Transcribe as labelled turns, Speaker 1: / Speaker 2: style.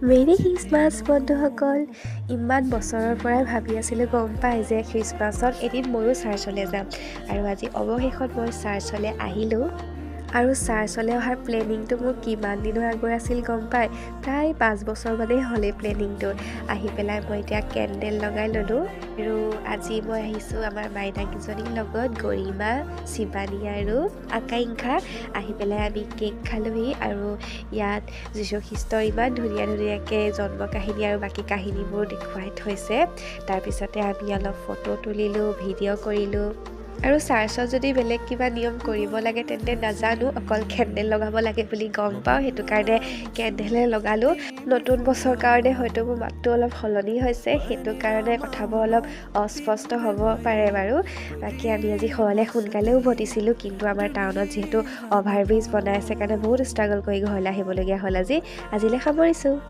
Speaker 1: Marie Christmas বন্ধুসকল। ইমান বছৰৰ পৰাই ভাবি আছিলোঁ গম পাই যে খ্ৰীষ্টমাছত এদিন ময়ো চাৰ্চলৈ যাম আৰু আজি অৱশেষত মই চাৰ্চলৈ আহিলোঁ। আৰু চাৰ্চলৈ অহাৰ প্লেনিংটো মোৰ কিমান দিনৰ আগৰ আছিল গম পাই, প্ৰায় 5 বছৰ মানেই হ'লেই প্লেনিংটো। আহি পেলাই মই এতিয়া কেণ্ডেল লগাই ল'লোঁ আৰু আজি মই আহিছোঁ আমাৰ মাইনাকেইজনীৰ লগত, গৰিমা, শিৱানী আৰু আকাংক্ষা। আহি পেলাই আমি কেক খালোঁহি আৰু ইয়াত যীশু খ্ৰীষ্টৰ ইমান ধুনীয়াকৈ জন্ম কাহিনী আৰু বাকী কাহিনীবোৰ দেখুৱাই থৈছে। তাৰপিছতে আমি অলপ ফটো তুলিলোঁ, ভিডিঅ' কৰিলোঁ। আৰু চাৰ্চত যদি বেলেগ কিবা নিয়ম কৰিব লাগে তেন্তে নাজানো, অকল কেণ্ডেল লগাব লাগে বুলি গম পাওঁ, সেইটো কাৰণে কেণ্ডেলে লগালোঁ। নতুন বছৰ কাৰণে হয়তো মোৰ মাতটো অলপ সলনি হৈছে, সেইটো কাৰণে কথাবোৰ অলপ অস্পষ্ট হ'ব পাৰে বাৰু। বাকী আমি আজি ঘৰলৈ সোনকালেও উভতিছিলোঁ, কিন্তু আমাৰ টাউনত যিহেতু অভাৰব্ৰিজ বনাই আছে কাৰণে বহুত ষ্ট্ৰাগল কৰি ঘৰলৈ আহিবলগীয়া হ'ল। আজিলৈ সামৰিছোঁ।